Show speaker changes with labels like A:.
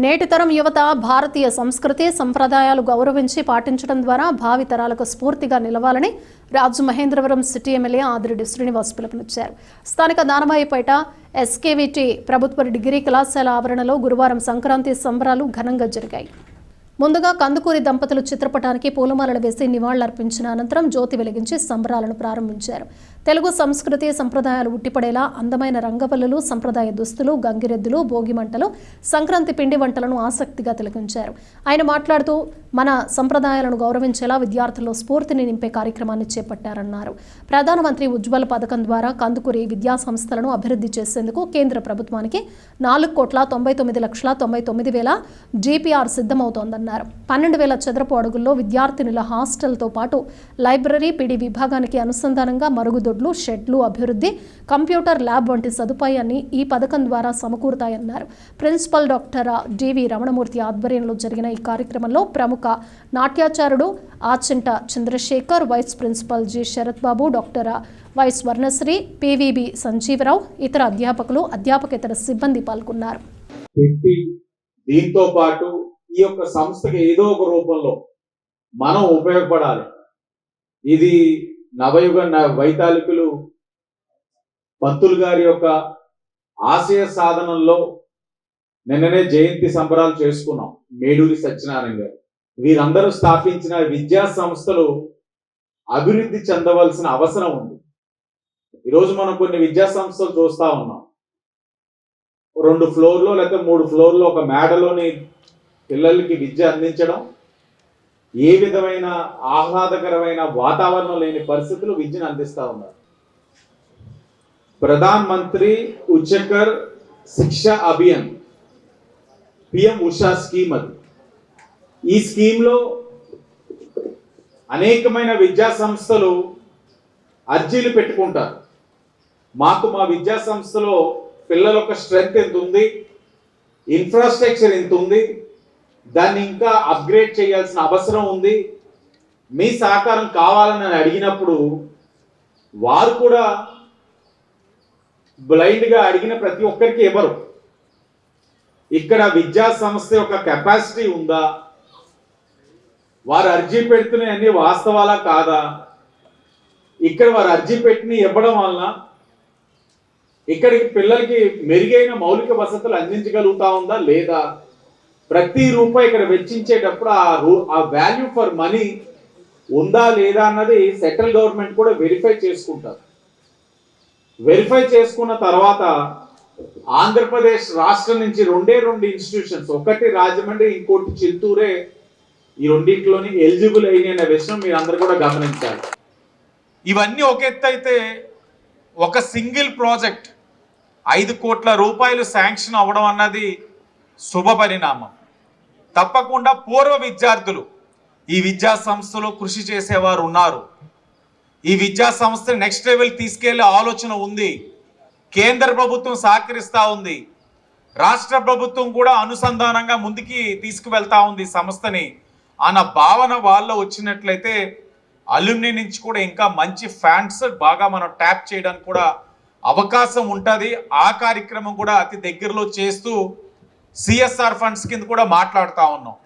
A: నేటి తరం యువత భారతీయ సంస్కృతి సంప్రదాయాలు గౌరవించి పాటించడం ద్వారా భావి తరాలకు స్ఫూర్తిగా నిలవాలని రాజమహేంద్రవరం సిటీ ఎమ్మెల్యే ఆదిరెడ్డి శ్రీనివాస్ పిలుపునిచ్చారు. స్థానిక దానవాయిపేట ఎస్కేవిటి ప్రభుత్వ డిగ్రీ కళాశాల ఆవరణలో గురువారం సంక్రాంతి సంబరాలు ఘనంగా జరిగాయి. ముందుగా కందుకూరి దంపతులు చిత్రపటానికి పూలమాలలు వేసి నివాళులర్పించిన అనంతరం జ్యోతి వెలిగించి సంబరాలను ప్రారంభించారు. తెలుగు సంస్కృతి సంప్రదాయాలు ఉట్టిపడేలా అందమైన రంగవల్లులు, సంప్రదాయ దుస్తులు, గంగిరెద్దులు, భోగిమంటలు, సంక్రాంతి పిండి వంటలను ఆసక్తిగా తిలకించారు. ఆయన మాట్లాడుతూ మన సంప్రదాయాలను గౌరవించేలా విద్యార్థుల్లో స్ఫూర్తిని నింపే కార్యక్రమాన్ని చేపట్టారన్నారు. ప్రధానమంత్రి ఉజ్వల్ పథకం ద్వారా కందుకూరి విద్యా సంస్థలను అభివృద్ధి చేసేందుకు కేంద్ర ప్రభుత్వానికి 4,99,99,000 జీపీఆర్ సిద్ధమవుతోందన్నారు. 12,000 చదరపు అడుగుల్లో విద్యార్థినుల హాస్టల్తో పాటు లైబ్రరీ, పిడి విభాగానికి అనుసంధానంగా మరుగుదొడ్లు, షెడ్లు అభివృద్ధి, కంప్యూటర్ ల్యాబ్ వంటి సదుపాయాన్ని ఈ పథకం ద్వారా సమకూరుతాయన్నారు. ప్రిన్సిపల్ డాక్టర్ డివి రమణమూర్తి ఆధ్వర్యంలో జరిగిన ఈ కార్యక్రమంలో ప్రముఖ నాట్యాచారుడు Achanta Chandrasekhar, vice principal G Sarath Babu, doctor Y Swarnasri, PVB Sanjeevarao, ఇతర అధ్యాపకులు, అధ్యాపకేతర సిబ్బంది పాల్గొన్నారు.
B: దీంతో పాటు ఈ యొక్క సంస్థకి ఏదో ఒక రూపంలో మనం ఉపయోగపడాలి. ఇది నవయుగ వైతాళికులు పంతులు గారి యొక్క ఆశయ సాధనంలో నిన్ననే జయంతి సంబరాలు చేసుకున్నాం. మేడూరి సత్యనారాయణ గారు వీరందరూ స్థాపించిన విద్యా సంస్థలు అభివృద్ధి చెందవలసిన అవసరం ఉంది. ఈరోజు మనం కొన్ని విద్యా సంస్థలు చూస్తా ఉన్నాం. 2 ఫ్లోర్లో లేకపోతే 3 ఫ్లోర్లో ఒక మేడలోని పిల్లలకి విద్య అందించడం, ఏ విధమైన ఆహ్లాదకరమైన వాతావరణం లేని పరిస్థితులు విద్యను అందిస్తూ ఉన్నారు. ప్రధాన్ మంత్రి ఉచ్చకర్ శిక్షా అభియాన్ పిఎం ఉషా స్కీమ్ అది. ఈ స్కీమ్లో అనేకమైన విద్యా సంస్థలు అర్జీలు పెట్టుకుంటారు. మాకు మా విద్యా సంస్థలో పిల్లల యొక్క స్ట్రెంగ్త్ ఎంత ఉంది, ఇన్ఫ్రాస్ట్రక్చర్ ఎంత ఉంది, దాన్ని ఇంకా అప్గ్రేడ్ చేయాల్సిన అవసరం ఉంది, మీ సహకారం కావాలని అడిగినప్పుడు వారు కూడా బ్లైండ్గా అడిగిన ప్రతి ఒక్కరికి ఇవ్వరు. ఇక్కడ విద్యా సంస్థ యొక్క కెపాసిటీ ఉందా, వారు అర్జీ పెడుతున్నాయి అన్ని వాస్తవాలా కాదా, ఇక్కడ వారు అర్జీ పెట్టిన ఇవ్వడం వలన ఇక్కడికి పిల్లలకి మెరుగైన మౌలిక వసతులు అందించగలుగుతా ఉందా లేదా, ప్రతి రూపాయి ఇక్కడ వెచ్చించేటప్పుడు ఆ వాల్యూ ఫర్ మనీ ఉందా లేదా అన్నది సెంట్రల్ గవర్నమెంట్ కూడా వెరిఫై చేసుకుంటారు. వెరిఫై చేసుకున్న తర్వాత ఆంధ్రప్రదేశ్ రాష్ట్రం నుంచి 2 ఇన్స్టిట్యూషన్స్, ఒకటి రాజమండ్రి, ఇంకోటి చిత్తూరే, ఈ రెండింటిలోని ఎలిజిబుల్ అయిన విషయం మీరు అందరూ కూడా గమనించాలి. ఇవన్నీ ఒక ఎత్తు అయితే, ఒక సింగిల్ ప్రాజెక్ట్ 5 కోట్ల రూపాయలు శాంక్షన్ అవ్వడం అన్నది శుభ పరిణామం. తప్పకుండా పూర్వ విద్యార్థులు ఈ విద్యా సంస్థలో కృషి చేసేవారు ఉన్నారు. ఈ విద్యా సంస్థని నెక్స్ట్ లెవెల్ తీసుకెళ్లే ఆలోచన ఉంది. కేంద్ర ప్రభుత్వం సహకరిస్తూ ఉంది, రాష్ట్ర ప్రభుత్వం కూడా అనుసంధానంగా ముందుకి తీసుకువెళ్తా ఉంది సంస్థని అన్న భావన వాళ్ళలో వచ్చినట్లయితే అల్యూమిని నుంచి కూడా ఇంకా మంచి ఫండ్స్ బాగా మనం ట్యాప్ చేయడానికి కూడా అవకాశం ఉంటుంది. ఆ కార్యక్రమం కూడా అతి దగ్గరలో చేస్తూ సిఎస్ఆర్ ఫండ్స్ కింద కూడా మాట్లాడుతూ ఉన్నాం.